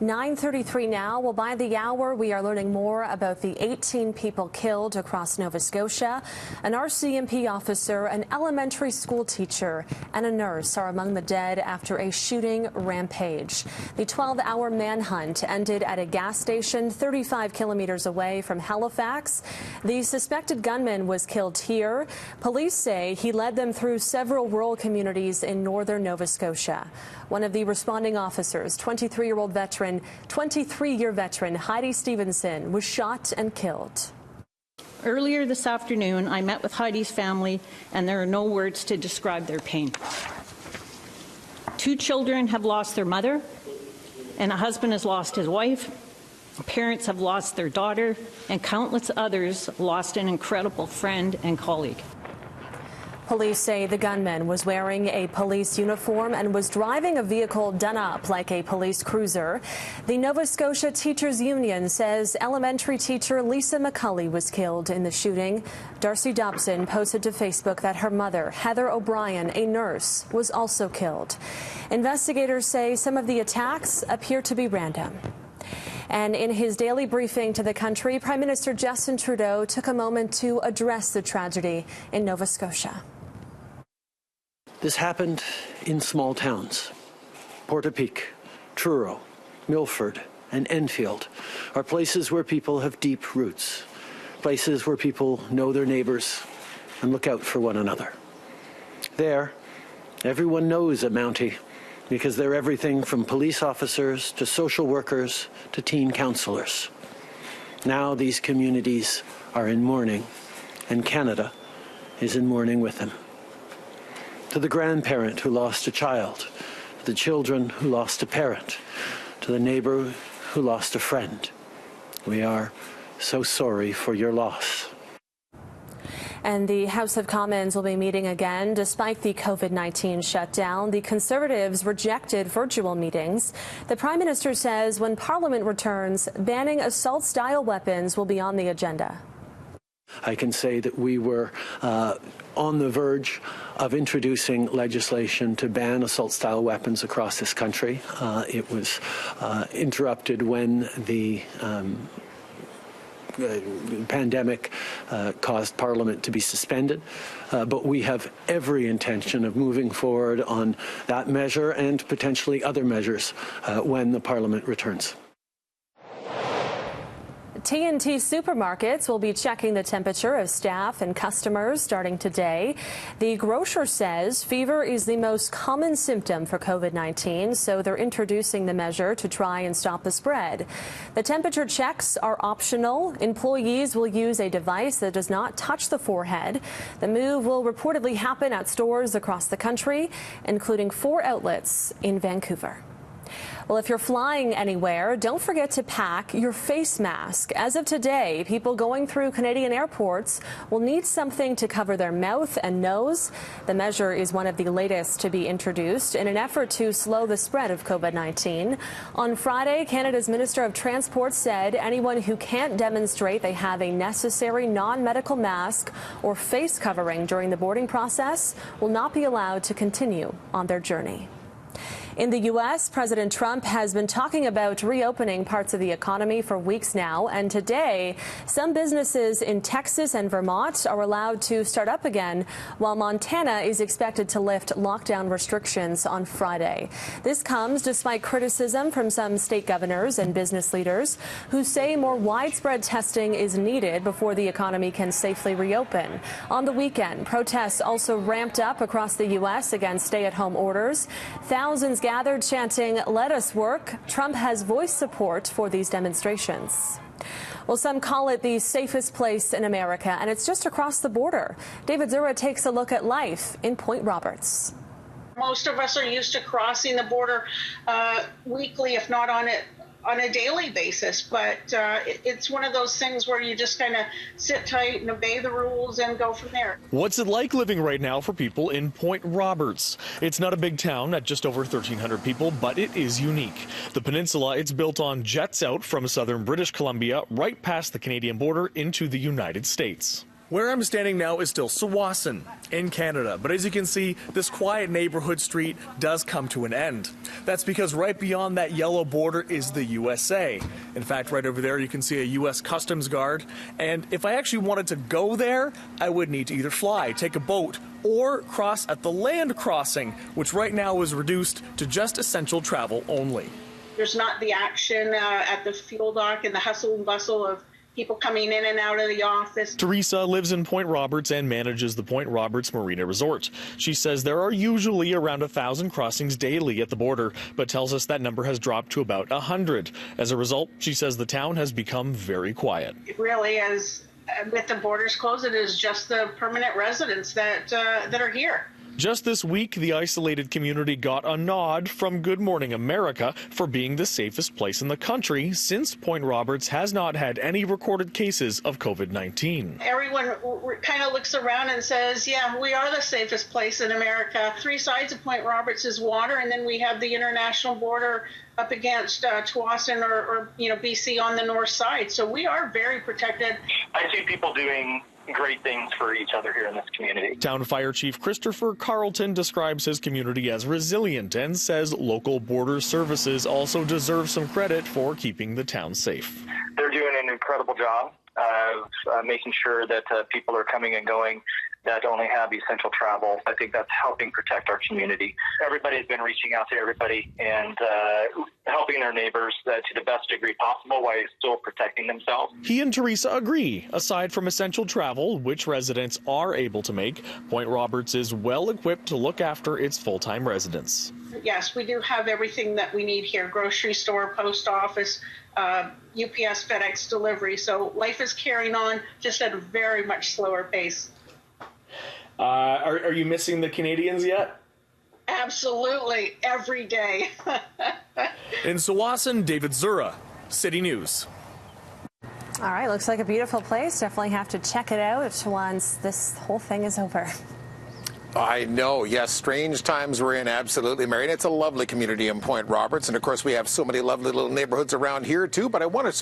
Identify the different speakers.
Speaker 1: 9:33 now. Well, by the hour, we are learning more about the 18 people killed across Nova Scotia. An RCMP officer, an elementary school teacher, and a nurse are among the dead after a shooting rampage. The 12-hour manhunt ended at a gas station 35 kilometers away from Halifax. The suspected gunman was killed here. Police say he led them through several rural communities in northern Nova Scotia. One of the responding officers, 23-year veteran Heidi Stevenson, was shot and killed.
Speaker 2: Earlier this afternoon, I met with Heidi's family, and there are no words to describe their pain. 2 children have lost their mother, and a husband has lost his wife. Parents have lost their daughter, and countless others lost an incredible friend and colleague.
Speaker 1: Police say the gunman was wearing a police uniform and was driving a vehicle done up like a police cruiser. The Nova Scotia Teachers Union says elementary teacher Lisa McCulley was killed in the shooting. Darcy Dobson posted to Facebook that her mother, Heather O'Brien, a nurse, was also killed. Investigators say some of the attacks appear to be random. And in his daily briefing to the country, Prime Minister Justin Trudeau took a moment to address the tragedy in Nova Scotia.
Speaker 3: This happened in small towns. Portapique, Truro, Milford, and Enfield are places where people have deep roots, places where people know their neighbours and look out for one another. There, everyone knows a Mountie because they're everything from police officers to social workers to teen counsellors. Now these communities are in mourning, and Canada is in mourning with them. To the grandparent who lost a child, to the children who lost a parent, to the neighbor who lost a friend, we are so sorry for your loss.
Speaker 1: And the House of Commons will be meeting again despite the COVID-19 shutdown. The Conservatives rejected virtual meetings. The Prime Minister says when Parliament returns, banning assault-style weapons will be on the agenda.
Speaker 3: I can say that we were on the verge of introducing legislation to ban assault-style weapons across this country. It was interrupted when the pandemic caused Parliament to be suspended, but we have every intention of moving forward on that measure and potentially other measures when the Parliament returns.
Speaker 1: T&T supermarkets will be checking the temperature of staff and customers starting today. The grocer says fever is the most common symptom for COVID-19, so they're introducing the measure to try and stop the spread. The temperature checks are optional. Employees will use a device that does not touch the forehead. The move will reportedly happen at stores across the country, including 4 outlets in Vancouver. Well, if you're flying anywhere, don't forget to pack your face mask. As of today, people going through Canadian airports will need something to cover their mouth and nose. The measure is one of the latest to be introduced in an effort to slow the spread of COVID-19. On Friday, Canada's Minister of Transport said anyone who can't demonstrate they have a necessary non-medical mask or face covering during the boarding process will not be allowed to continue on their journey. In the U.S., President Trump has been talking about reopening parts of the economy for weeks now, and today, some businesses in Texas and Vermont are allowed to start up again, while Montana is expected to lift lockdown restrictions on Friday. This comes despite criticism from some state governors and business leaders who say more widespread testing is needed before the economy can safely reopen. On the weekend, protests also ramped up across the U.S. against stay-at-home orders. Thousands gathered chanting, "Let us work." Trump has voiced support for these demonstrations. Well, some call it the safest place in America, and it's just across the border. David Zura takes a look at life in Point Roberts.
Speaker 4: Most of us are used to crossing the border weekly, if not on a daily basis, but it's one of those things where you just kind of sit tight and obey the rules and go from there.
Speaker 5: What's it like living right now for people in Point Roberts? It's not a big town at just over 1,300 people, but it is unique. The peninsula, it's built on jets out from southern British Columbia right past the Canadian border into the United States. Where I'm standing now is still Tsawwassen in Canada, but as you can see, this quiet neighborhood street does come to an end. That's because right beyond that yellow border is the USA. In fact, right over there you can see a U.S. Customs Guard, and if I actually wanted to go there, I would need to either fly, take a boat, or cross at the land crossing, which right now is reduced to just essential travel only.
Speaker 4: There's not the action at the fuel dock and the hustle and bustle of people coming in and out of the office.
Speaker 5: Teresa lives in Point Roberts and manages the Point Roberts Marina Resort. She says there are usually around 1,000 crossings daily at the border, but tells us that number has dropped to about 100. As a result, she says the town has become very quiet.
Speaker 4: It really is, with the borders closed, it is just the permanent residents that are here.
Speaker 5: Just this week, the isolated community got a nod from Good Morning America for being the safest place in the country since Point Roberts has not had any recorded cases of COVID-19.
Speaker 4: Everyone kind of looks around and says, yeah, we are the safest place in America. 3 sides of Point Roberts is water, and then we have the international border up against Tsawwassen or BC on the north side. So we are very protected.
Speaker 6: I see people doing great things for each other here in this community.
Speaker 5: Town Fire Chief Christopher Carlton describes his community as resilient and says local border services also deserve some credit for keeping the town safe.
Speaker 6: They're doing an incredible job of making sure that people are coming and going that only have essential travel. I think that's helping protect our community. Everybody's been reaching out to everybody and helping their neighbors to the best degree possible while still protecting themselves.
Speaker 5: He and Teresa agree. Aside from essential travel, which residents are able to make, Point Roberts is well equipped to look after its full-time residents.
Speaker 4: Yes, we do have everything that we need here: grocery store, post office, UPS, FedEx delivery. So life is carrying on, just at a very much slower pace.
Speaker 5: Are you missing the Canadians yet?
Speaker 4: Absolutely, every day.
Speaker 5: In Tsawwassen, David Zura, City News.
Speaker 1: All right, looks like a beautiful place. Definitely have to check it out once this whole thing is over.
Speaker 7: I know, yes, strange times we're in, absolutely, Mary. And it's a lovely community in Point Roberts. And, of course, we have so many lovely little neighborhoods around here, too. But I want to